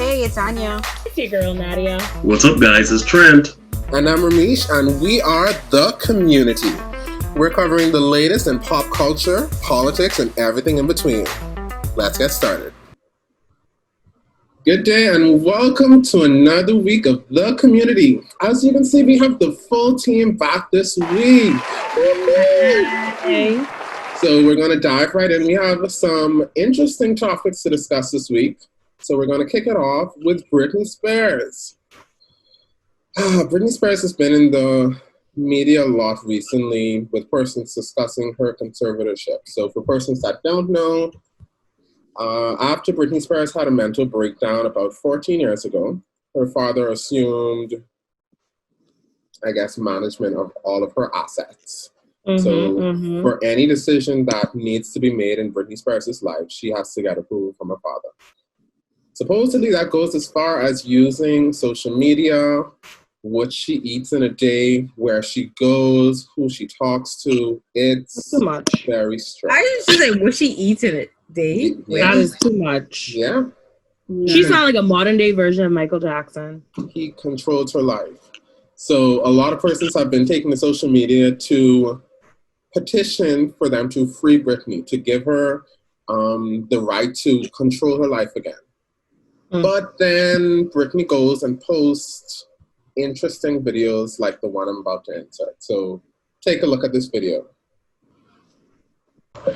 Hey, it's Anya. It's your girl, Nadia. What's up, guys? It's Trent. And I'm Ramesh, and we are The Community. We're covering the latest in pop culture, politics, and everything in between. Let's get started. Good day, and welcome to another week of The Community. As you can see, we have the full team back this week. Hey. So we're going to dive right in. We have some interesting topics to discuss this week. So we're going to kick it off with Britney Spears. Britney Spears has been in the media a lot recently with persons discussing her conservatorship. So for persons that don't know, after Britney Spears had a mental breakdown about 14 years ago, her father assumed, management of all of her assets. For any decision that needs to be made in Britney Spears' life, she has to get approval from her father. Supposedly, that goes as far as using social media, what she eats in a day, where she goes, who she talks to. It's too much. Very strict. I used to say what she eats in a day. Yeah. That is too much. Yeah. She sounds like a modern day version of Michael Jackson. He controls her life. So a lot of persons have been taking to social media to petition for them to free Britney, to give her the right to control her life again. But then Britney goes and posts interesting videos like the one I'm about to insert. So take a look at this video.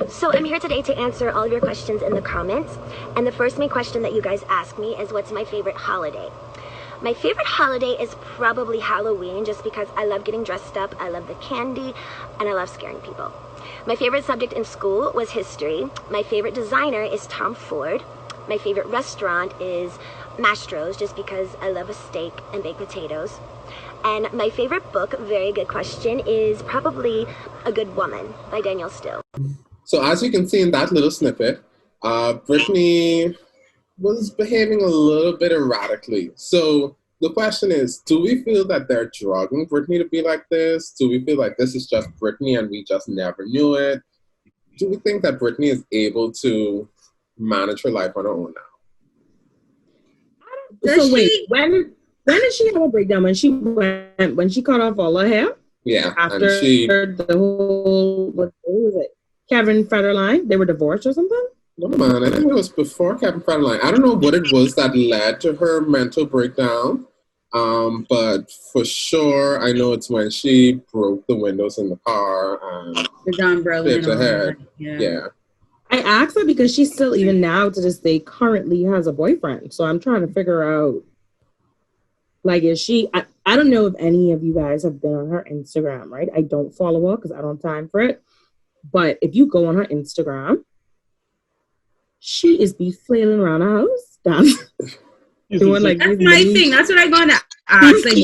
So I'm here today to answer all of your questions in the comments. And the first main question that you guys ask me is, what's my favorite holiday? My favorite holiday is probably Halloween, just because I love getting dressed up, I love the candy, and I love scaring people. My favorite subject in school was history. My favorite designer is Tom Ford. My favorite restaurant is Mastro's, just because I love a steak and baked potatoes. And my favorite book, very good question, is probably A Good Woman by Danielle Steele. So as you can see in that little snippet, Britney was behaving a little bit erratically. So the question is, do we feel that they're drugging Britney to be like this? Do we feel like this is just Britney and we just never knew it? Do we think that Britney is able to manage her life on her own now? So wait, when did she have a breakdown? When she cut off all her hair? Yeah. After and the whole, what was it? Kevin Federline? They were divorced or something? No, man, I think it was before Kevin Federline. I don't know what it was that led to her mental breakdown. But for sure, I know it's when she broke the windows in the car and the umbrella hit her head. Yeah. I asked her because she still, even now to this day, currently has a boyfriend. So I'm trying to figure out, like, is she, I don't know if any of you guys have been on her Instagram, right? I don't follow her because I don't have time for it. But if you go on her Instagram, she is be flailing around the house. Doing like that's my thing. That's what I'm going to ask. Like,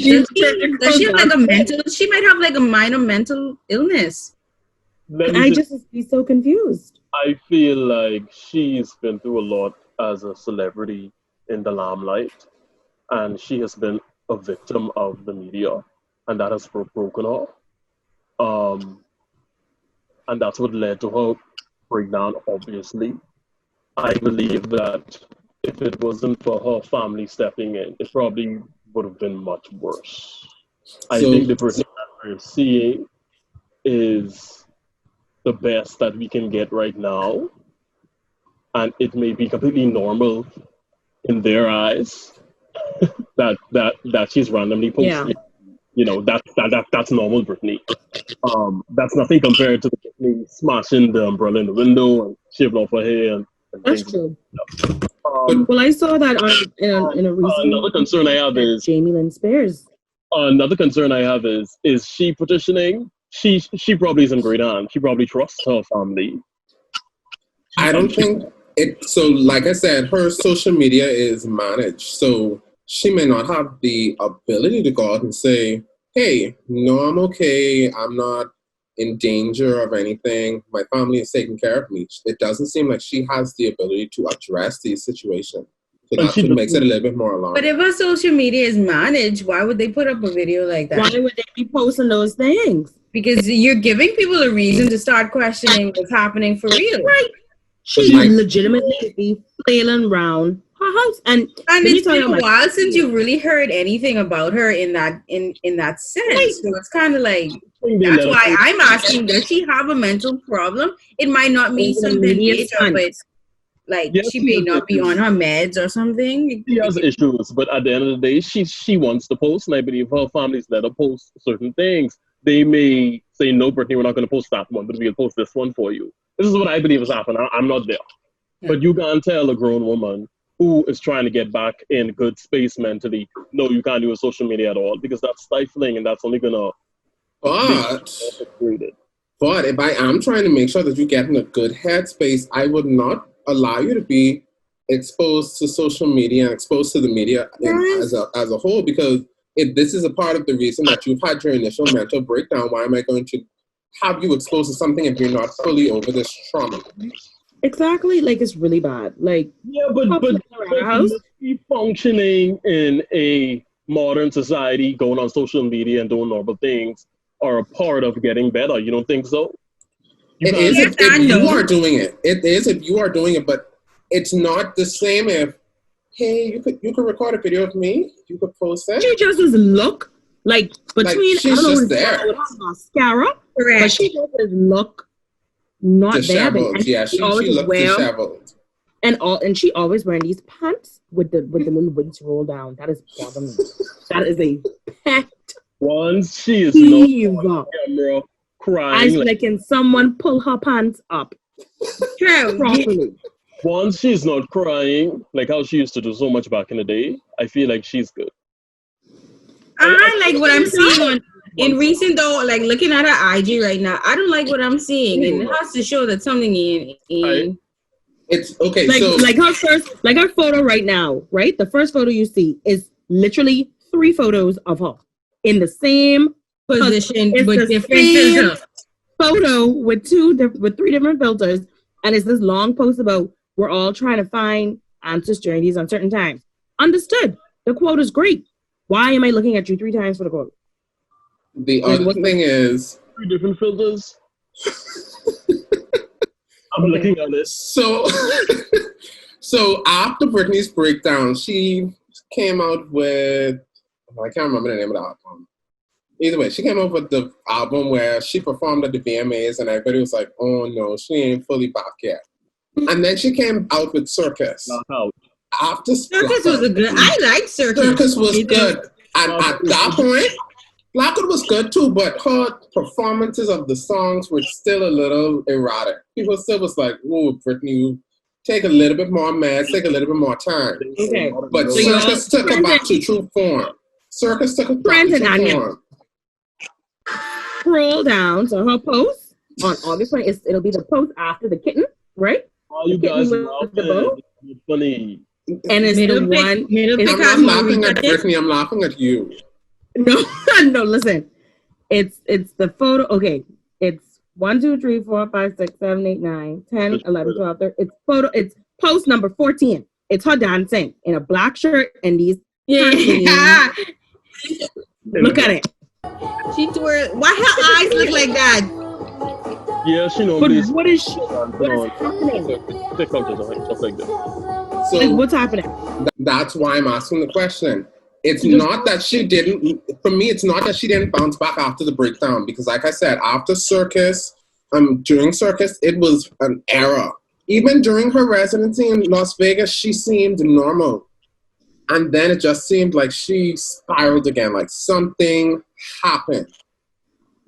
does she have like a mental, she might have like a minor mental illness. I just be so confused. I feel like she's been through a lot as a celebrity in the limelight, and she has been a victim of the media, and that has broken her. And that's what led to her breakdown, obviously. I believe that if it wasn't for her family stepping in, it probably would have been much worse. I think the person that we're seeing is the best that we can get right now, and it may be completely normal in their eyes that she's randomly posting. You know, that's normal Britney. That's nothing compared to the Britney smashing the umbrella in the window and shaving off her hair. And that's true. Well, I saw that in a recent. Another concern I have is Jamie Lynn Spears. Another concern I have is she petitioning? She probably isn't great on. She probably trusts her family. I don't think it. So, like I said, her social media is managed. So she may not have the ability to go out and say, hey, no, I'm okay. I'm not in danger of anything. My family is taking care of me. It doesn't seem like she has the ability to address these situations. So that's what makes it a little bit more alarming. But if her social media is managed, why would they put up a video like that? Why would they be posting those things? Because you're giving people a reason to start questioning what's happening for real. Right. She legitimately be flailing around her house. And it's been a while since you really heard anything about her in that sense. Right. So it's kind of like, that's why I'm asking, does she have a mental problem? It might not mean something major, but like she may not be on her meds or something. She has issues, but at the end of the day, she wants to post, and I believe her family's let her post certain things. They may say, no, Britney, we're not going to post that one, but we'll post this one for you. This is what I believe has happened. I'm not there. Yeah. But you can't tell a grown woman who is trying to get back in good space mentally, no, you can't do a social media at all, because that's stifling and that's only going to... But if I am trying to make sure that you get in a good headspace, I would not allow you to be exposed to social media and exposed to the media as a whole, because if this is a part of the reason that you've had your initial mental breakdown, why am I going to have you exposed to something if you're not fully over this trauma? Exactly, like it's really bad. Like, yeah, but be functioning in a modern society, going on social media and doing normal things are a part of getting better. You don't think so? It is if you are doing it. It is if you are doing it, but it's not the same if, hey, you could record a video of me, you could post it. She just doesn't look like between she's just there. Mascara, but she doesn't look not disheveled. there. Yeah, she looked disheveled. And she always wearing these pants with the little wings rolled down. That is bothering me. That is a pet. Once she is not on camera crying, like, can someone pull her pants up properly? Once she's not crying like how she used to do so much back in the day, I feel like she's good. I like what I'm seeing in recent though, like looking at her IG right now. I don't like what I'm seeing, and it has to show that something in. It's okay. Like her photo right now, right? The first photo you see is literally 3 photos of her in the same position with different filters. Photo with 3 different filters, and it's this long post about we're all trying to find answers during these uncertain times. Understood. The quote is great. Why am I looking at you 3 times for the quote? The other thing is 3 different filters. I'm looking at it. So after Britney's breakdown, she came out with, I can't remember the name of the album. Either way, she came out with the album where she performed at the VMAs, and everybody was like, oh no, she ain't fully back yet. And then she came out with Circus. After Circus was a good. I liked Circus. Circus was good. And at that point, Blackwood was good too, but her performances of the songs were still a little erratic. People still was like, "Ooh, Britney, take a little bit more meds, take a little bit more time." Okay. But Circus took her back to true form. Circus took her back to true form. Scroll down to her post on August 20th. It'll be the post after the kitten, right? Oh, you guys love it. Funny. And it's the one. I'm not laughing at Britney. I'm laughing at you. No, listen. It's the photo. Okay, it's 1, 2, 3, 4, 5, 6, 7, 8, 9, 10, 11, 12, 13. It's post number 14. It's her dancing in a black shirt and these. Yeah. Look at it. Why her eyes look like that? Yeah, she knows. But what is happening? Stuff like that. So what's happening? That's why I'm asking the question. It's not that she didn't, for me, it's not that she didn't bounce back after the breakdown, because like I said, after Circus, during Circus, it was an era. Even during her residency in Las Vegas, she seemed normal. And then it just seemed like she spiraled again, like something happened.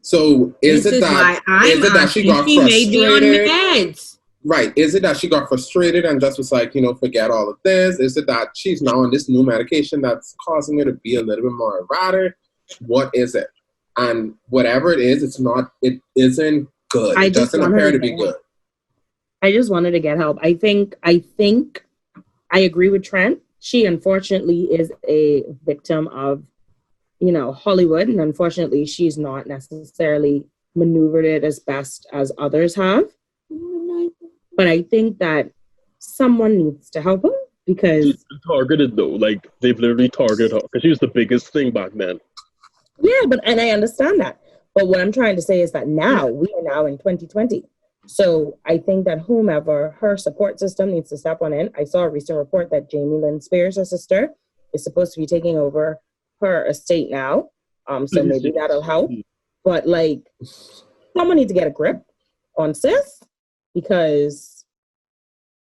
So is it that she got frustrated? Right. Is it that she got frustrated and just was like, forget all of this? Is it that she's now on this new medication that's causing her to be a little bit more erratic? What is it? And whatever it is, it isn't good. It doesn't appear to be good. I just wanted to get help. I think I agree with Trent. She unfortunately is a victim of, Hollywood. And unfortunately, she's not necessarily maneuvered it as best as others have. But I think that someone needs to help her because she's been targeted though. Like they've literally targeted her because she was the biggest thing back then. Yeah, and I understand that. But what I'm trying to say is that now we are now in 2020. So I think that whomever her support system needs to step on in. I saw a recent report that Jamie Lynn Spears, her sister, is supposed to be taking over her estate now. So maybe that'll help. But like, someone needs to get a grip on sis, because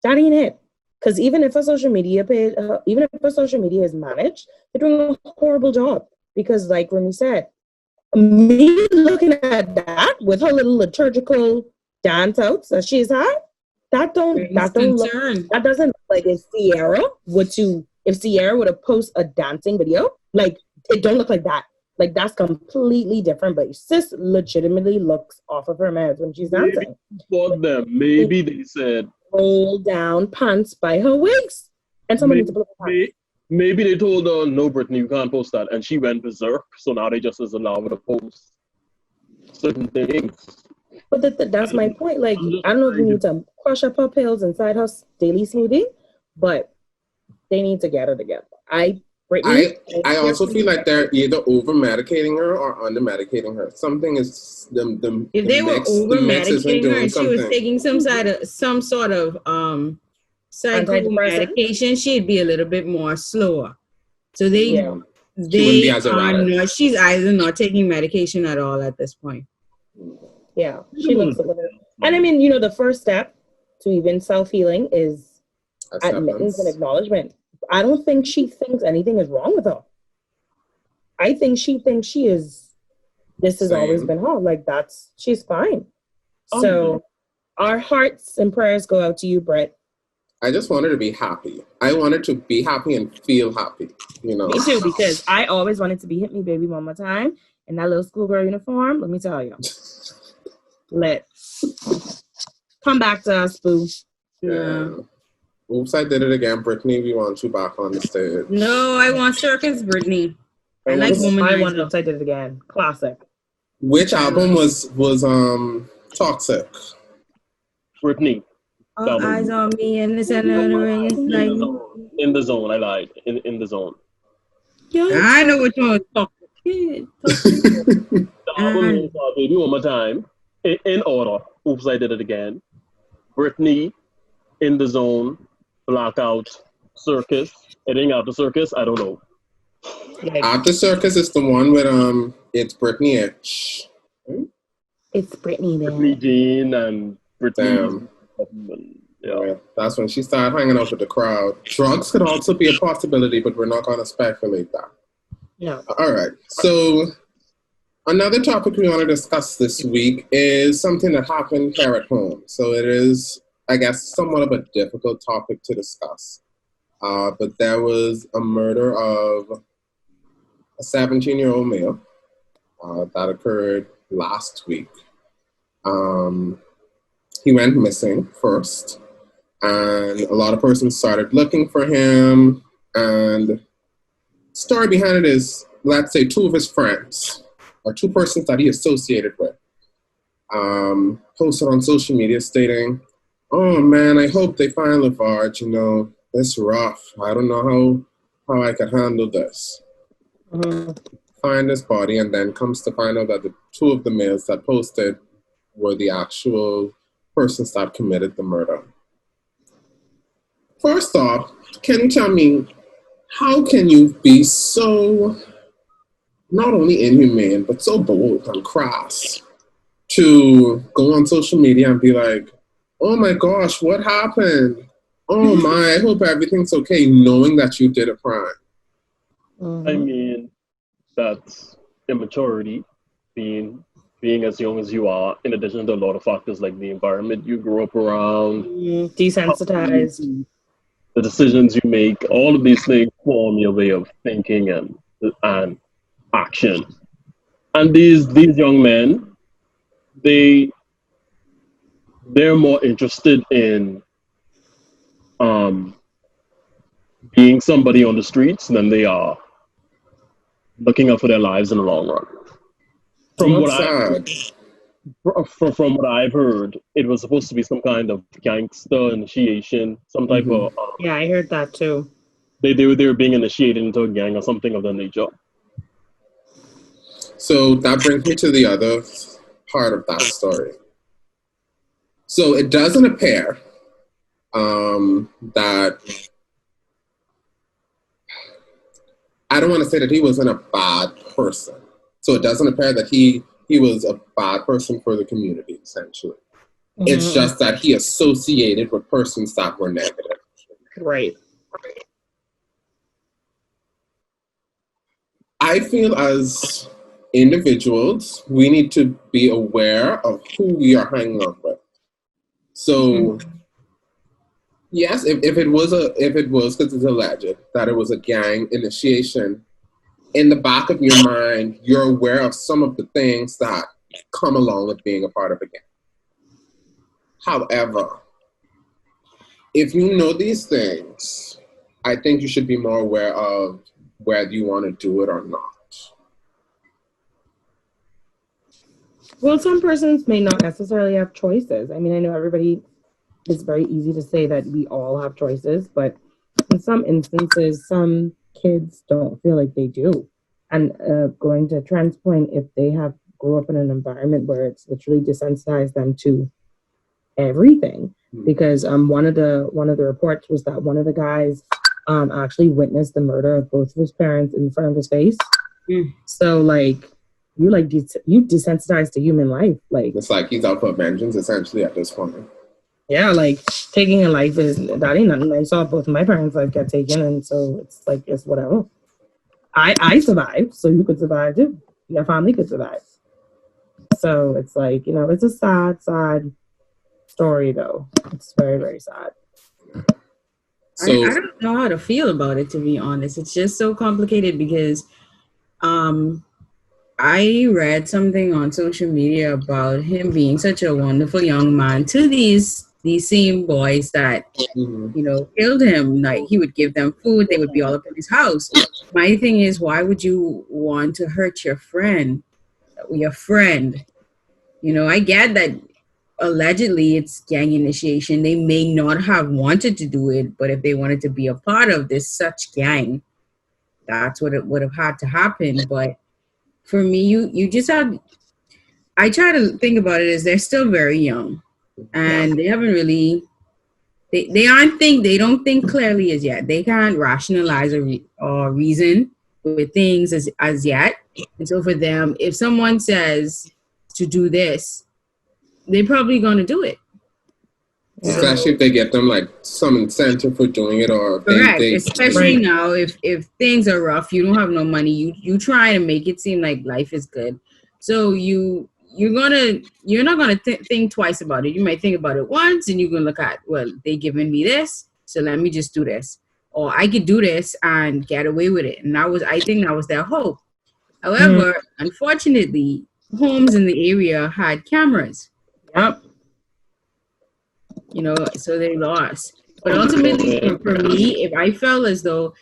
that ain't it. Because even if a social media page, even if a social media is managed, they're doing a horrible job. Because like Remy said, me looking at that with her little liturgical dance outs that she's had, that doesn't look like if Sierra would have posted a dancing video, like it don't look like that. Like that's completely different. But sis legitimately looks off of her meds when she's dancing. Maybe they said roll down pants by her waist, and someone needs to pull up her pants. Maybe they told her, no, Brittany, you can't post that. And she went berserk. So now they just allow her to post certain things. But that's my point. Like, I don't know if you need to crush up her pills inside her daily smoothie, but they need to get her together. I also feel like they're either over-medicating her or under-medicating her. Something is if they were over-medicating her and she was taking some sort of psycho medication, she'd be a little bit more slower. So she's either not taking medication at all at this point. Yeah, she looks a little. And I mean, the first step to even self-healing is admittance and acknowledgement. I don't think she thinks anything is wrong with her. I think she thinks this has always been her. Like she's fine. So our hearts and prayers go out to you, Britt. I just want her to be happy. I want her to be happy and feel happy, Me too, because I always wanted to be hit me, baby, one more time in that little schoolgirl uniform. Let me tell you. Let's come back to us, boo. Yeah. Oops, I did it again. Brittany, we want you back on the stage. No, I want Circus Brittany. I want Oops, I did it again. Classic. Which album was Toxic? Brittany. All eyes on me and this and the ring. In the zone, I lied. In the zone. I know which one was Toxic. The album is Baby One More Time. In order. Oops, I did it again. Brittany, In the Zone, Blackout, Circus. Anything after Circus? I don't know. After Circus is the one with it's Brittany. It's Brittany there. Brittany Jean and Brittany. Yeah. That's when she started hanging out with the crowd. Drugs could also be a possibility, but we're not going to speculate that. No. All right. So another topic we want to discuss this week is something that happened here at home. So it is, I guess, somewhat of a difficult topic to discuss. But there was a murder of a 17-year-old male that occurred last week. He went missing first, and a lot of persons started looking for him. And the story behind it is, let's say, two of his friends, or two persons that he associated with, posted on social media stating, "Oh man, I hope they find Lavard, it's rough. I don't know how I can handle this." Find his body, and then comes to find out that the two of the males that posted were the actual persons that committed the murder. First off, can you tell me, how can you be so not only inhumane, but so bold and crass to go on social media and be like, "Oh my gosh, what happened? Oh my, I hope everything's okay," knowing that you did a crime? I mean, that's immaturity, being as young as you are, in addition to a lot of factors like the environment you grew up around, desensitized, the decisions you make. All of these things form your way of thinking and action. And these young men, they're more interested in being somebody on the streets than they are looking out for their lives in the long run. From what I've heard, it was supposed to be some kind of gangster initiation, some type of. Yeah, I heard that too. They were being initiated into a gang or something of that nature. So that brings me to the other part of that story. So it doesn't appear that, I don't want to say that he wasn't a bad person. So it doesn't appear that he was a bad person for the community, essentially. Mm-hmm. It's just that he associated with persons that were negative. Right. I feel as individuals, we need to be aware of who we are hanging out with. So, yes, if it was because it's alleged that it was a gang initiation, in the back of your mind, you're aware of some of the things that come along with being a part of a gang. However, if you know these things, I think you should be more aware of whether you want to do it or not. Well, some persons may not necessarily have choices. I mean, I know everybody, it's very easy to say that we all have choices, but in some instances, some kids don't feel like they do. And going to Trent's point, if they grew up in an environment where it's literally desensitized them to everything, because one of the reports was that one of the guys actually witnessed the murder of both of his parents in front of his face. So you desensitized to human life. Like, it's like he's out for vengeance essentially at this point. Yeah, like taking a life that ain't nothing. I saw both of my parents get taken, and so it's like it's whatever. I survived, so you could survive too. Your family could survive. So it's like, it's a sad story though. It's very, very sad. So, I don't know how to feel about it, to be honest. It's just so complicated because I read something on social media about him being such a wonderful young man to these same boys that, killed him. Like, he would give them food. They would be all up in his house. My thing is, why would you want to hurt your friend? I get that allegedly it's gang initiation. They may not have wanted to do it, but if they wanted to be a part of this such gang, that's what it would have had to happen. But for me, you just have, I try to think about it as they're still very young and they haven't really, they don't think clearly as yet. They can't rationalize or reason with things as yet. And so for them, if someone says to do this, they're probably going to do it. Especially if they get them some incentive for doing it, or correct. Especially now, if things are rough, you don't have no money. You try to make it seem like life is good, so you're not gonna think twice about it. You might think about it once, and you're gonna look at, well, they giving me this, so let me just do this, or I could do this and get away with it. And I think that was their hope. However, unfortunately, homes in the area had cameras. Yep. So they lost. But ultimately, for me, if I felt as though,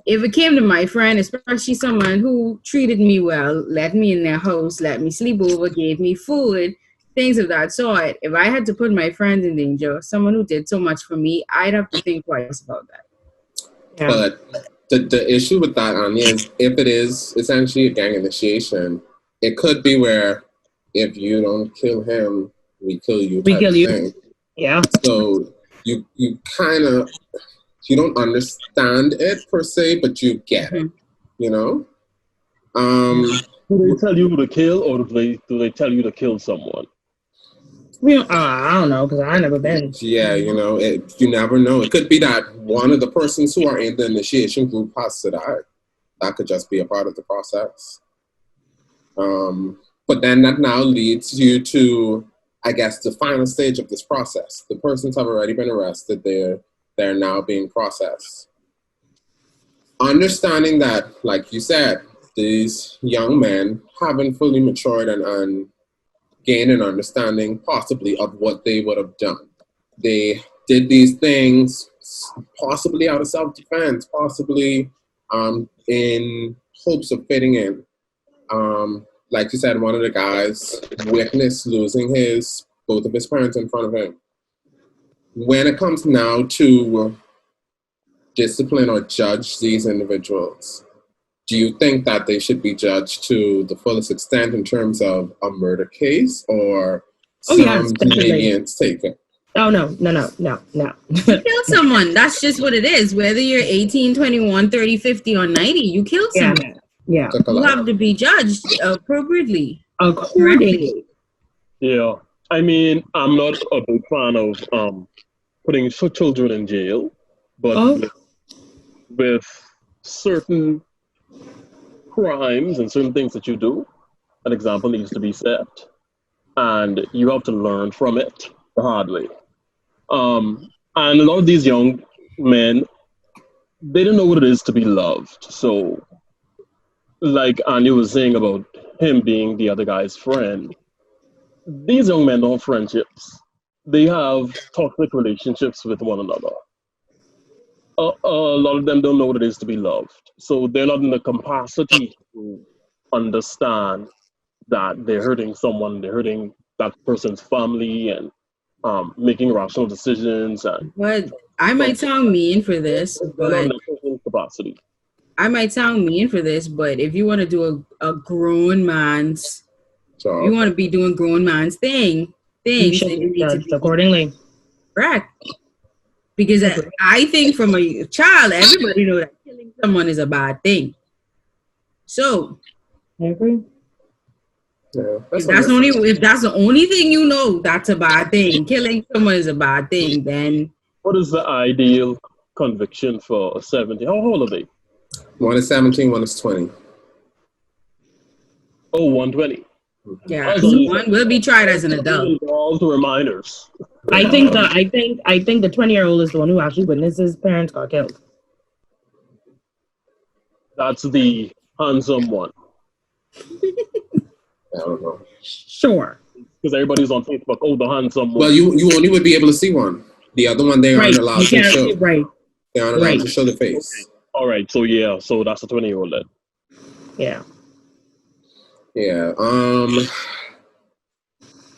if it came to my friend, especially someone who treated me well, let me in their house, let me sleep over, gave me food, things of that sort, if I had to put my friends in danger, someone who did so much for me, I'd have to think twice about that. Yeah. But the issue with that, Anya, is if it is essentially a gang initiation, it could be where if you don't kill him, we kill you. We kill you. Thing. Yeah. So you kind of, you don't understand it per se, but you get it. Do they tell you who to kill, or do they tell you to kill someone? I don't know, because I've never been. Yeah, you never know. It could be that one of the persons who are in the initiation group has to die. That could just be a part of the process. But then that now leads you to, I guess, the final stage of this process. The persons have already been arrested. They're now being processed. Understanding that, like you said, these young men haven't fully matured and gained an understanding possibly of what they would have done. They did these things possibly out of self-defense, possibly in hopes of fitting in. Like you said, one of the guys witnessed losing both of his parents in front of him. When it comes now to discipline or judge these individuals, do you think that they should be judged to the fullest extent in terms of a murder case, or Oh, yes, some definitely. deviants take it. Oh, no. Kill someone. That's just what it is. Whether you're 18, 21, 30, 50, or 90, you killed Yeah. someone. Yeah. Took a You lot. have to be judged appropriately. Accordingly. Yeah. I mean, I'm not a big fan of putting children in jail, but Oh, with certain crimes and certain things that you do, an example needs to be set, and you have to learn from it the hard way. And a lot of these young men, they don't know what it is to be loved. So, like Anya was saying about him being the other guy's friend, these young men don't have friendships. They have toxic relationships with one another. A lot of them don't know what it is to be loved. So they're not in the capacity to understand that they're hurting someone, they're hurting that person's family, and making rational decisions. And But I might sound mean for this, they're not in but that person's capacity. if you want to do a grown man's, So you want to be doing grown man's you things, should then be you need to judged be accordingly. correct. Because I think from a child, everybody knows that killing someone is a bad thing. So I agree. yeah, if that's the only thing you know, that's a bad thing. Killing someone is a bad thing. Then What is the ideal conviction for a 70? How old are they? one is 17, one is 20. Oh, 120. yeah, someone will be tried as an adult. All the reminders. I think the 20-year-old is the one who actually witnessed his parents got killed. That's the handsome one. I don't know. Sure. Because everybody's on Facebook. Oh, the handsome one. Well, you only would be able to see one. The other one they aren't allowed to show. Right. They aren't allowed to show the face. All right, so yeah, so that's a 20-year-old then. Yeah. Yeah.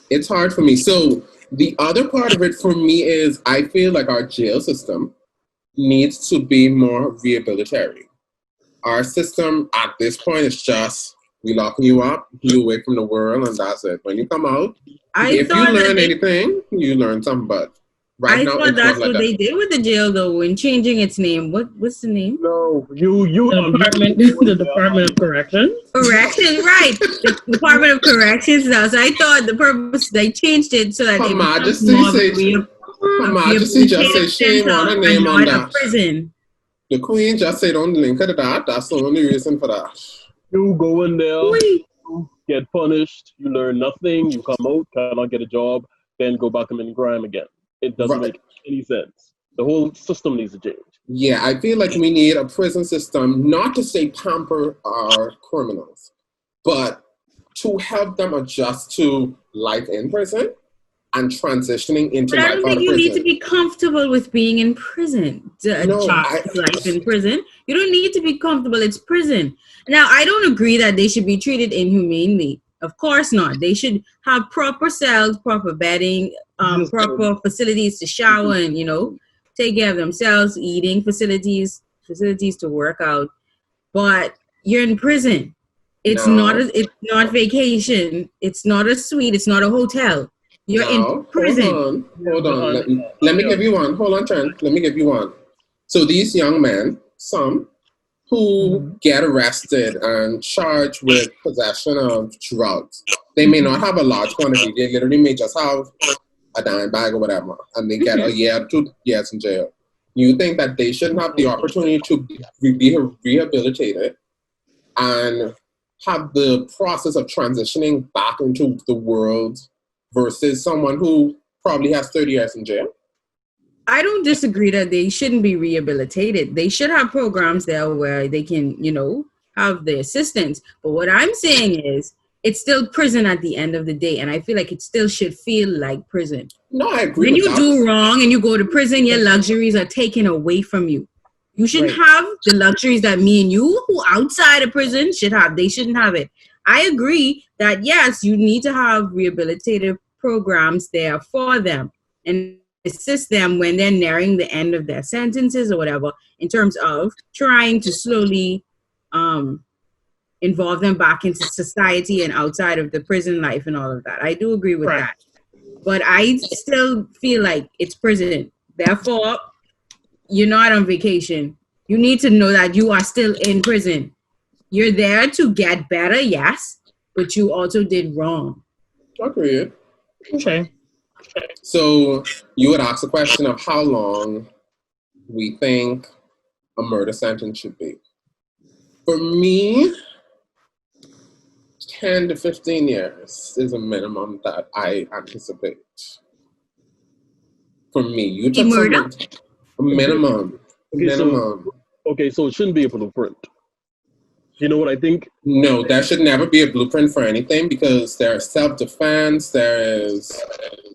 It's hard for me. So the other part of it for me is I feel like our jail system needs to be more rehabilitatory. Our system at this point is just we locking you up, you away from the world, and that's it. When you come out, if you learn anything, you learn something. But right now, thought that's what they did with the jail, though, in changing its name. What's the name? No, the Department of Corrections. Corrections, right? The Department of Corrections. Now, so I thought the purpose they changed it so that Her it Majesty just said she want a name on that. Prison. The Queen just said don't link her to that. That's the only reason for that. You go in there, you get punished, you learn nothing, you come out, cannot get a job, then go back and crime again. It doesn't make any sense. The whole system needs to change. Yeah, I feel like we need a prison system, not to say pamper our criminals, but to help them adjust to life in prison and transitioning into life out of prison. I don't think you need to be comfortable with being in prison to adjust life in prison. You don't need to be comfortable. It's prison. Now, I don't agree that they should be treated inhumanely. Of course not. They should have proper cells, proper bedding, proper facilities to shower and, take care of themselves, eating facilities to work out. But you're in prison. It's not vacation. It's not a suite. It's not a hotel. You're in prison. Hold on. Let me give you one. Hold on, Trent. Let me give you one. So these young men, some who get arrested and charged with possession of drugs, they may not have a large quantity. They literally may just have a dime bag or whatever, and they get a year, 2 years in jail. You think that they shouldn't have the opportunity to be rehabilitated and have the process of transitioning back into the world versus someone who probably has 30 years in jail? I don't disagree that they shouldn't be rehabilitated. They should have programs there where they can, have the assistance. But what I'm saying is it's still prison at the end of the day. And I feel like it still should feel like prison. No, I agree. When you do wrong and you go to prison, your luxuries are taken away from you. You shouldn't have the luxuries that me and you who outside of prison should have. They shouldn't have it. I agree that, yes, you need to have rehabilitative programs there for them and assist them when they're nearing the end of their sentences or whatever, in terms of trying to slowly involve them back into society and outside of the prison life and all of that. I do agree with that. but I still feel like it's prison. Therefore, you're not on vacation. You need to know that you are still in prison. You're there to get better, yes, but you also did wrong. Agreed. Okay. So you would ask the question of how long we think a murder sentence should be. For me, 10 to 15 years is a minimum that I anticipate. For me, you took Murder? a minimum. Okay, so it shouldn't be a blueprint. You know what I think? No, there should never be a blueprint for anything because there's self-defense, there is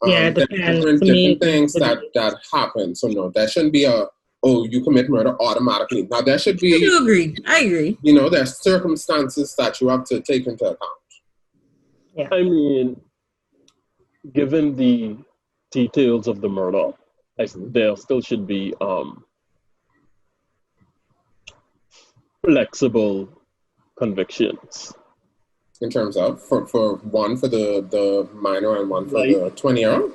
different things that happen. So no, there shouldn't be you commit murder automatically. Now there should be. I agree. You know, there's circumstances that you have to take into account. Yeah. I mean, given the details of the murder, there still should be flexible convictions. In terms of for one for the minor and one for the 20-year-old?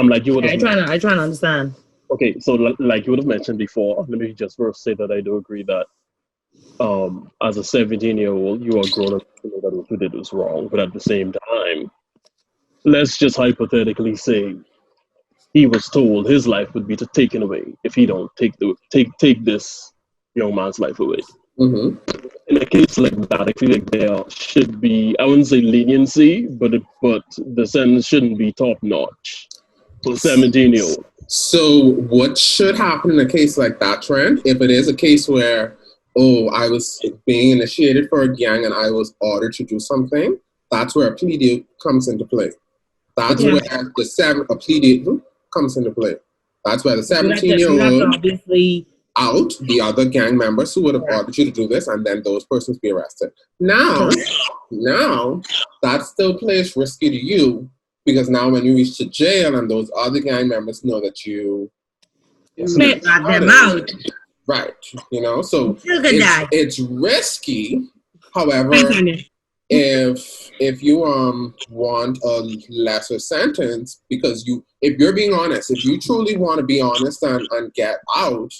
Like you would have. I try to understand. Okay, so like you would have mentioned before, let me just first say that I do agree that as a 17-year-old, you are grown up to know that what you did was wrong. But at the same time, let's just hypothetically say he was told his life would be taken away if he don't take this young man's life away. Mm-hmm. In a case like that, I feel like there should be, I wouldn't say leniency, but the sentence shouldn't be top notch for 17-year-old. So what should happen in a case like that, Trent, if it is a case where, I was being initiated for a gang and I was ordered to do something, that's where a plea deal comes into play. That's where a plea deal comes into play. That's where the 17-year-old obviously out the other gang members who would have ordered you to do this, and then those persons be arrested. Now that still plays risky to you, because now when you reach to jail and those other gang members know that you got them out. Right. You know, so it's risky. However, if you want a lesser sentence, because if you're being honest, if you truly want to be honest and get out,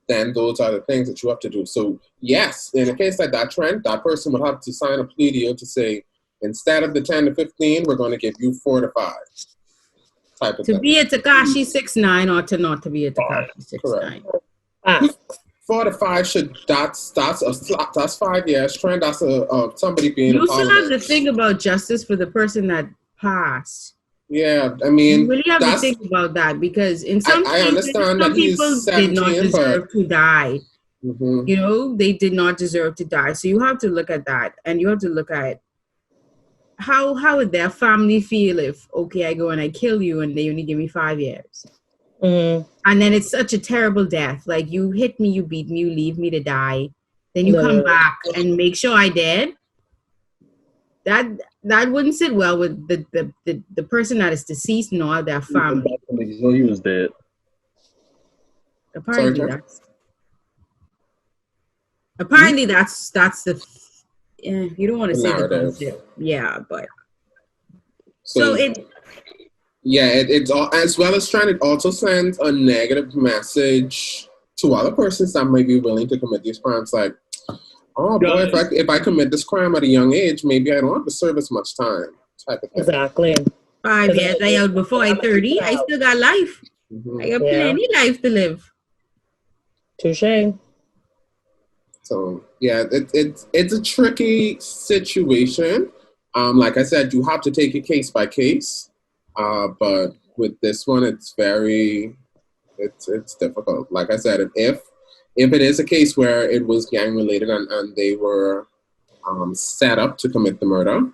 then those are the things that you have to do. So yes, in a case like that, Trent, that person would have to sign a plea deal to say, instead of the 10 to 15, we're going to give you 4 to 5. Type of to thing. Be a Tekashi 6'9" or to not to be a Tekashi 6'9". 4 to 5 that's 5 years. Trent, that's somebody being. You still have to think about justice for the person that passed. Yeah, I mean, you really have to think about that, because in some cases, some people did not deserve to die. Mm-hmm. You know, they did not deserve to die. So you have to look at that, and you have to look at how would their family feel if, I go and I kill you and they only give me 5 years. Mm-hmm. And then it's such a terrible death. Like, you hit me, you beat me, you leave me to die. Then you come back and make sure I dead. That wouldn't sit well with the person that is deceased nor their family. He was dead. Apparently that's the you don't want to say the concept. Yeah, but so it. Yeah, it's all, as well as trying to also send a negative message to other persons that may be willing to commit these crimes. Like, oh boy, if I commit this crime at a young age, maybe I don't have to serve as much time. Type of thing. Exactly. 5 years, I out before I 30. I still got life. Mm-hmm. I got plenty life to live. Touché. So yeah, it's a tricky situation. Like I said, you have to take it case by case. But with this one, it's difficult. Like I said, if it is a case where it was gang related and they were set up to commit the murder,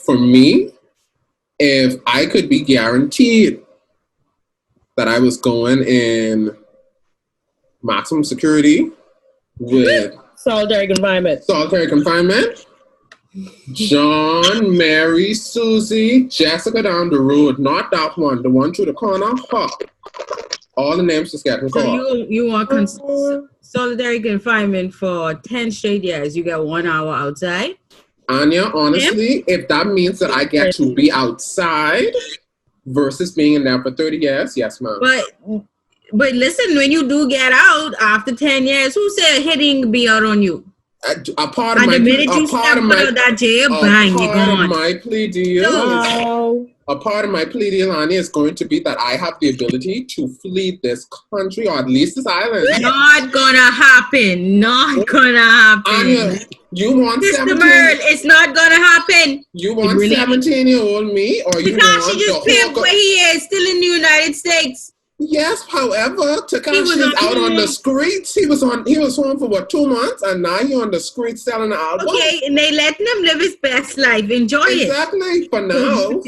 for me, if I could be guaranteed that I was going in maximum security with solitary confinement, John, Mary, Susie, Jessica down the road, not that one, the one through the corner, all the names just getting called. So you want solitary confinement for 10 straight years. You get 1 hour outside? Anya, honestly, if that means that I get to be outside versus being in there for 30 years, yes, ma'am. But listen, when you do get out after 10 years, who said hitting be out on you? A part of my plea deal. A part of my plea deal, Anya, is going to be that I have the ability to flee this country or at least this island. Not gonna happen. Anya, you want Mr. Merle, it's not gonna happen. You want 17-year-old me, or you want Takashi just pimped where he is, still in the United States. Yes, however, Takashi is out on the streets. He was home for what, 2 months, and now he's on the streets selling the album. Okay, and they letting him live his best life. Enjoy it. Exactly, for now.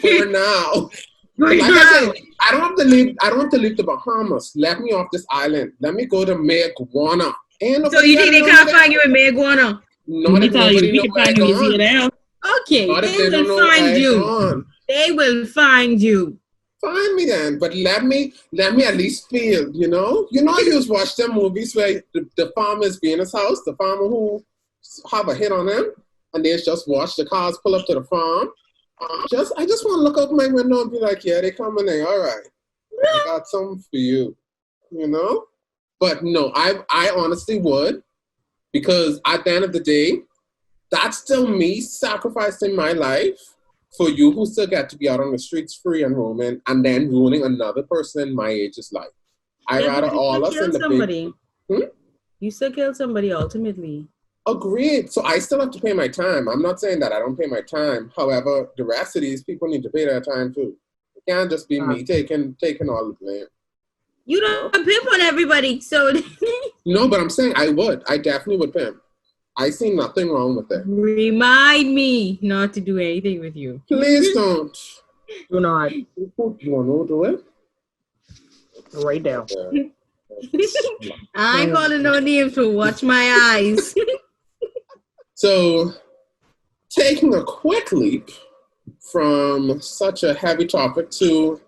For now. Like I said, I don't have to leave the Bahamas. Let me off this island. Let me go to marijuana. So you think they can't find you in marijuana? Not if nobody knows where I'm gone. Okay, they will find you. They will find you. Find me then, but let me at least feel, you know? You just watch them movies where the farmers be in his house, the farmer who have a hit on them, and they just watch the cars pull up to the farm. I just want to look out my window and be like, yeah, they coming in, all right. I got something for you, you know? But no, I honestly would, because at the end of the day, that's still me sacrificing my life for you who still get to be out on the streets free and roaming and then ruining another person my age's life. I'd rather all us in the big... You still kill somebody ultimately. Agreed. So I still have to pay my time. I'm not saying that I don't pay my time. However, the rest of these people need to pay their time too. It can't just be me taking all the blame. You don't pimp on everybody, so... No, but I'm saying I would. I definitely would pimp. I see nothing wrong with it. Remind me not to do anything with you. Please don't. Do not. You want to do it? Right down. I ain't calling no names, so watch my eyes. So, taking a quick leap from such a heavy topic to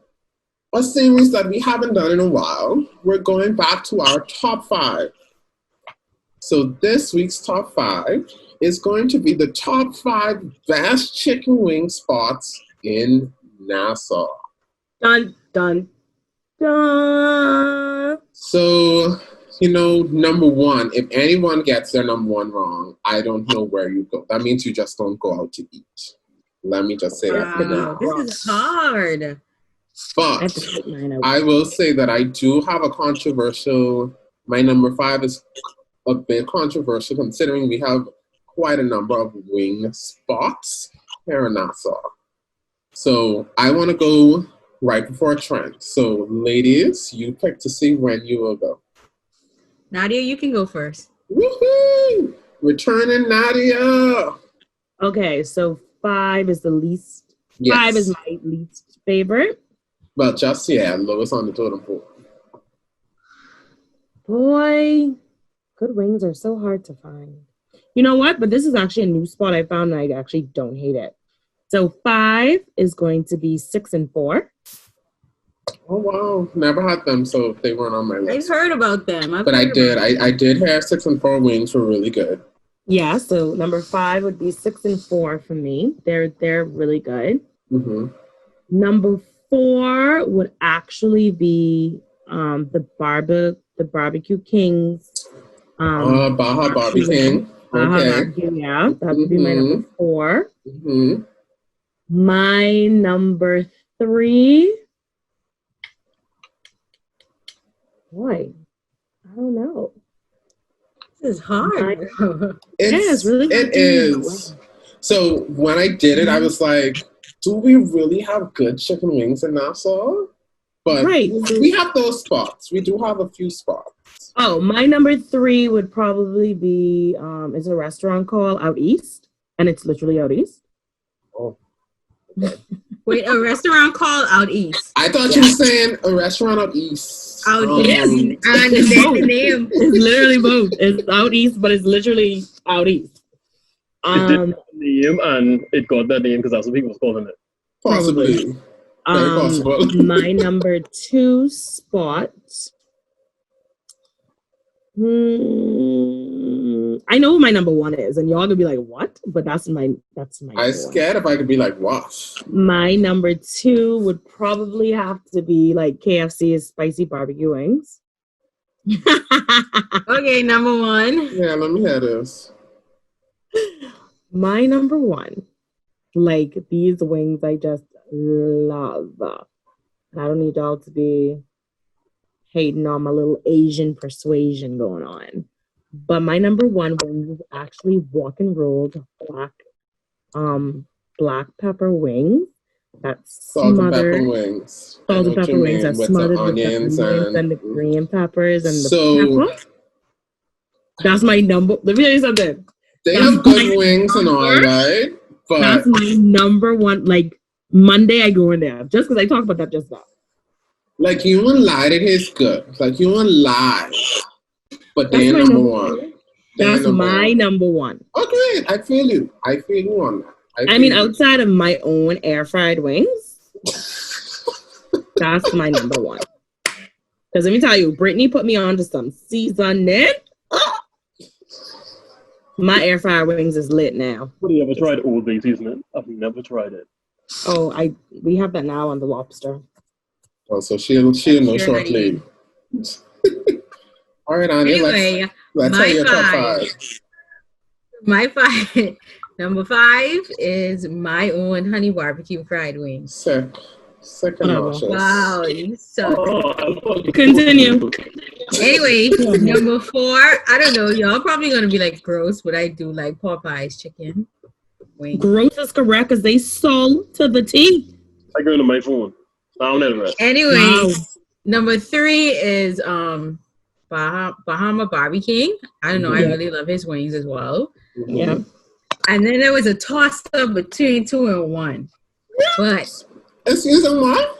a series that we haven't done in a while, we're going back to our top 5. So this week's top 5 is going to be the top 5 best chicken wing spots in Nassau. Dun, dun, dun. So, number 1, if anyone gets their number 1 wrong, I don't know where you go. That means you just don't go out to eat. Let me just say that for now. This is hard. But I will say that I do have a controversial, my number 5 is a bit controversial considering we have quite a number of wing spots here in Nassau. So I want to go right before a trend. So ladies, you pick to see when you will go. Nadia, you can go first. Woohoo! Returning Nadia. Okay, so 5 is the least. Yes. 5 is my least favorite. Well, just lowest on the totem pole. Boy, good wings are so hard to find. You know what? But this is actually a new spot I found, and I actually don't hate it. So 5 is going to be 6 and 4. Oh wow, never had them, so they weren't on my list. I've heard about them. I did hear 6 and 4 wings were really good. Yeah, so number 5 would be 6 and 4 for me. They're really good. Mm-hmm. Number 4 would actually be the Barbecue Kings. Baja Barbecue King. Okay. Barbecue, yeah, that would be my number 4. Mm-hmm. My number 3. Boy, I don't know. This is hard. It's really hard. It is. So when I did it, I was like, do we really have good chicken wings in Nassau? But we have those spots. We do have a few spots. Oh, my number 3 would probably be, it's a restaurant called Out East. And it's literally Out East. Oh. Wait, a restaurant called Out East? I thought you were saying a restaurant Out East. Out East. And the name. It's literally both. It's Out East, but it's literally Out East. It did have a name, and it got that name because that's what people was calling it. Possibly. Very possible. My number 2 spot. I know what my number one is, and y'all gonna be like, "What?" But that's my. I'm scared if I could be like, "What?" My number two would probably have to be like KFC's spicy barbecue wings. Okay, number one. Yeah, let me hear this. My number one, like these wings, I just love. I don't need y'all to be hating on my little Asian persuasion going on. But my number one wings is actually walk and rolled black pepper wings. That's Salt and smothered. pepper wings. Salt and pepper wings are with smothered the with the onions and the green peppers and so, the pepper. That's my number. Let me tell you something. They have good wings and all, right? But that's my number one. Like Monday, I go in there just because I talked about that just now. Like you won't lie, it is good. Like you won't lie, but they're number one. That's my number one. Okay, I feel you. I feel you on that. I mean, outside of my own air fried wings, that's my number one. Because let me tell you, Brittany put me on to some seasoning. My air fried wings is lit now. Have you ever tried Old Bay seasoning? I've never tried it. Oh, we have that now on the lobster. Oh, so she'll know shortly. All right, Annie, anyway, let's tell your top five. My five. Number five is my own honey barbecue fried wings. Second nauseous. Wow, you suck. Continue. Anyway, number four, I don't know, y'all probably gonna be like gross, but I do like Popeye's chicken wings. Gross is correct because they sold to the T. I go to my phone. I don't know the rest. Anyway, Wow. Number three is Bahama Barbie King. I don't know, I really love his wings as well. Yeah. And then there was a toss up between 2 and 1. But excuse me, what?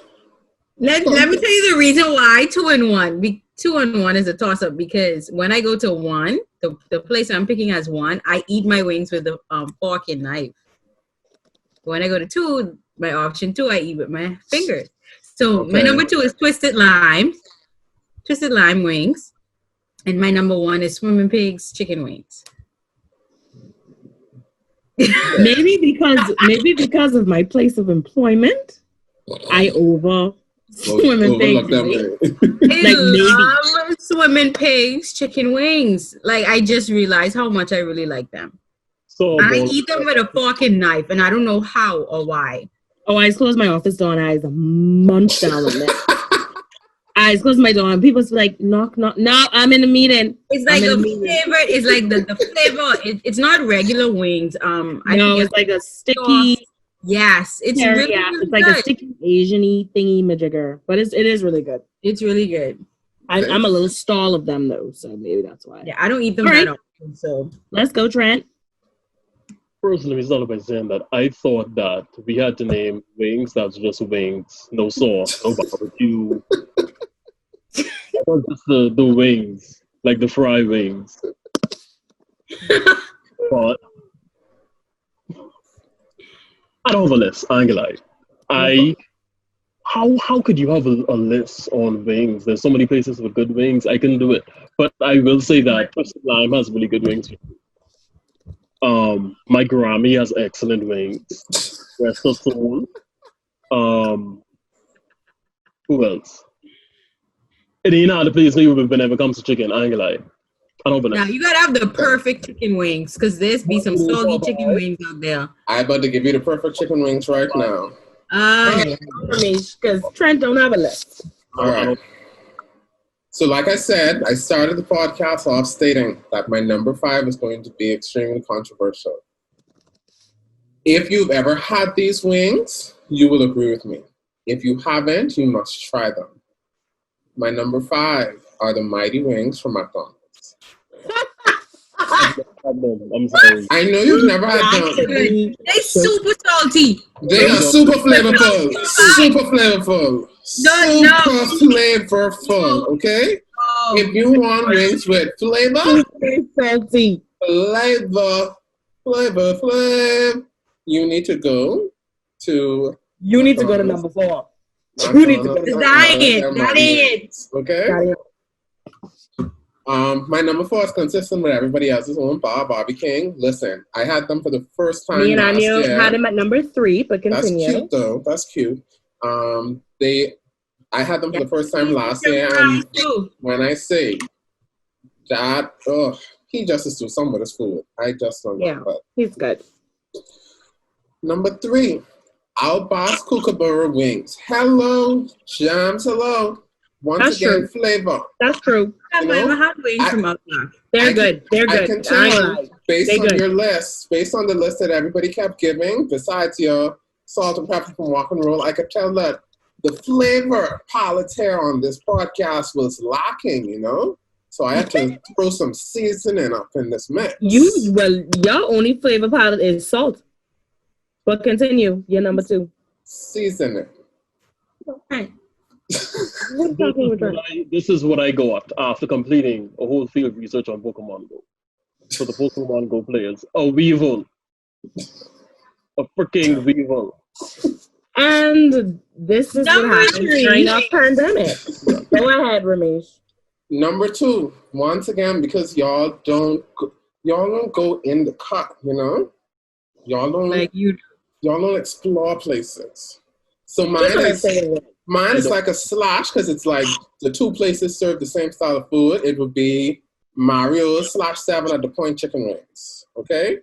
Let me tell you the reason why 2 and 1. 2 and 1 is a toss up because when I go to 1, the place I'm picking as 1, I eat my wings with a fork and knife. When I go to 2, my option 2, I eat with my fingers. So my number 2 is twisted lime wings, and my number 1 is Swimming Pigs chicken wings. maybe because of my place of employment, I Swimming Pigs. I love Swimming Pigs chicken wings. Like I just realized how much I really like them. So I eat them with a fork and knife, and I don't know how or why. Oh, I just closed my office door and I just munch down on it. I just closed my door and people be like, knock, knock. No, I'm in a meeting. It's like a favorite. It's like the flavor. It's not regular wings. It's like a sticky. Sauce. Yes, it's really good. It's like a sticky Asian-y thingy majigger, but it is really good. It's really good. I'm a little stall of them though, so maybe that's why. Yeah, I don't eat them that often. So let's go, Trent. Personally, it's not about saying that. I thought that we had to name wings that's just wings, no sauce, no barbecue. Just the wings, like the fried wings. But I don't have a list. I ain't gonna lie. How could you have a list on wings? There's so many places with good wings. I can do it, but I will say that Twisted Lime has really good wings. My Grammy has excellent wings. Rest of Soul. Who else? It ain't not the place whenever it comes to chicken. I ain't gonna lie. I don't believe. Now you gotta have the perfect chicken wings, cause there's be some soggy chicken wings out there. I'm about to give you the perfect chicken wings right now. Because Trent don't have a list. All right. So like I said, I started the podcast off stating that my number 5 is going to be extremely controversial. If you've ever had these wings, you will agree with me. If you haven't, you must try them. My number 5 are the Mighty Wings from McDonald's. I'm sorry. I know you've never had them. They're super salty. They are super flavorful. Super flavorful. Super flavorful. Okay? If you want wings with flavor, salty. Flavor, you need to go to... You need to go to number 4. You need to go to diet. Okay? My number 4 is consistent with everybody else's own bar, Barbie King. Listen, I had them for the first time Me and last Anya year. had him at number 3, but continue. That's cute, though. That's cute. I had them for the first time last year, and when I say that, he just is doing something with his food. I just don't know. Yeah, but. he's good. Number 3, Outback Kookaburra Wings. Hello, Jams. Hello. Once again, flavor. That's true. I've never had wings from Outback. They're good. They're good. I can tell based on your list, based on the list that everybody kept giving, besides your salt and pepper from Walk and Roll, I could tell that the flavor palette here on this podcast was lacking, you know? So I had to throw some seasoning up in this mix. Your only flavor palette is salt. But continue. You're number 2. Seasoning. Okay. This is what I got after completing a whole field research on Pokemon Go. So the Pokemon Go players, a Weevil. A freaking Weevil. And this is what happened during our pandemic. Go ahead, Ramesh. Number 2, once again, because y'all don't go in the cut, you know? Y'all don't explore places. So mine is like a slash, because it's like the 2 places serve the same style of food. It would be Mario's /7 at the Point Chicken Wings. Okay?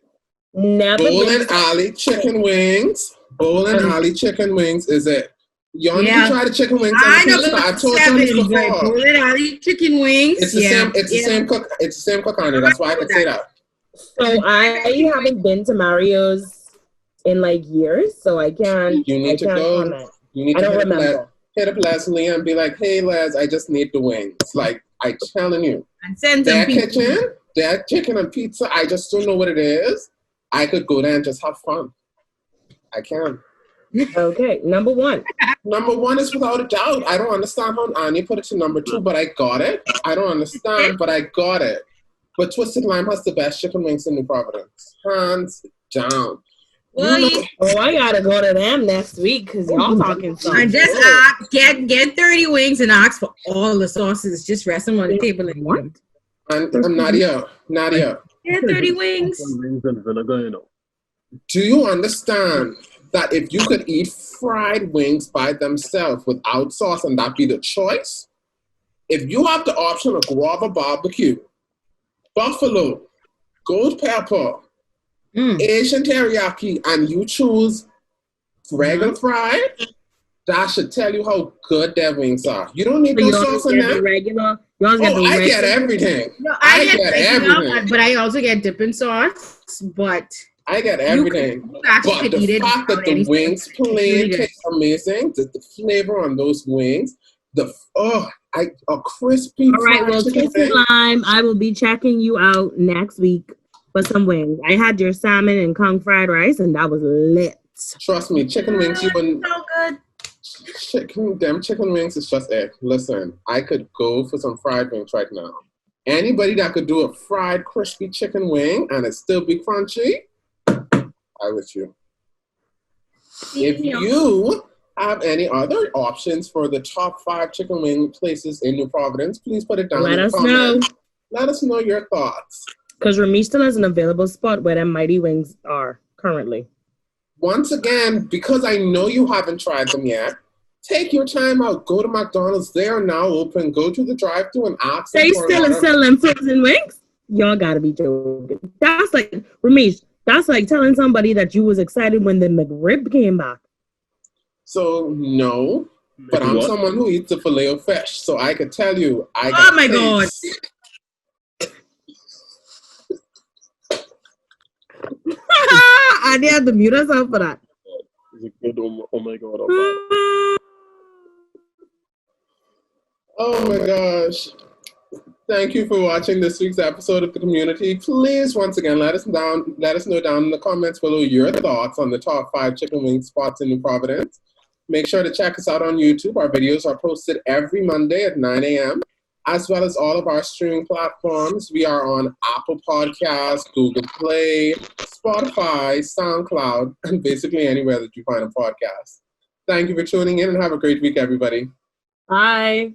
Bowling Alley Chicken Wings. Bowling Alley Chicken Wings is it. Y'all need to try the chicken wings. I've told you this before. Bowling Alley Chicken Wings. It's the same. It's the same cook. It's the same cook on it. That's why I could say that. So I haven't been to Mario's in like years, so I can't. You need to go. Comment. You need to hit up Leslie and be like, "Hey, Les, I just need the wings." Like I'm telling you, and send them their chicken and pizza. I just don't know what it is. I could go there and just have fun. I can. Okay, number 1. Number 1 is without a doubt. I don't understand how Anya put it to number 2, but I got it. I don't understand, but I got it. But Twisted Lime has the best chicken wings in New Providence. Hands down. Well, I gotta go to them next week because y'all talking something. And just get 30 wings and ask for all the sauces. Just rest them on the table and what? And Nadia. Get 30 wings. Do you understand that if you could eat fried wings by themselves without sauce and that be the choice, if you have the option of guava barbecue, buffalo, gold pepper, Asian teriyaki, and you choose regular fried, that should tell you how good their wings are. You don't need no sauce in that. I get everything. No, I get everything. But I also get dipping sauce. But I get everything. But the fact that the wings plain taste amazing, the flavor on those wings, a crispy. All right, well, Twisted Lime, I will be checking you out next week for some wings. I had your salmon and kung fried rice, and that was lit. Trust me, chicken wings, so good. Chicken wings is just it. Listen, I could go for some fried wings right now. Anybody that could do a fried crispy chicken wing and it still be crunchy, I with you. If you have any other options for the top 5 chicken wing places in New Providence, please put it down in the comments. Let us know your thoughts. Because Ramesh still has an available spot where them Mighty Wings are currently. Once again, because I know you haven't tried them yet, take your time out. Go to McDonald's. They are now open. Go to the drive-thru and ask them. They still sell them frozen wings? Y'all gotta be joking. That's like, Ramesh, that's like telling somebody that you was excited when the McRib came back. So, no. But I'm someone who eats the filet of fish. So I could tell you, I got oh my God. I have to mute herself for that. Oh my God. Oh my gosh. Thank you for watching this week's episode of The Community. Please, once again, let us know down in the comments below your thoughts on the top 5 chicken wing spots in New Providence. Make sure to check us out on YouTube. Our videos are posted every Monday at 9 a.m., as well as all of our streaming platforms. We are on Apple Podcasts, Google Play, Spotify, SoundCloud, and basically anywhere that you find a podcast. Thank you for tuning in and have a great week, everybody. Bye.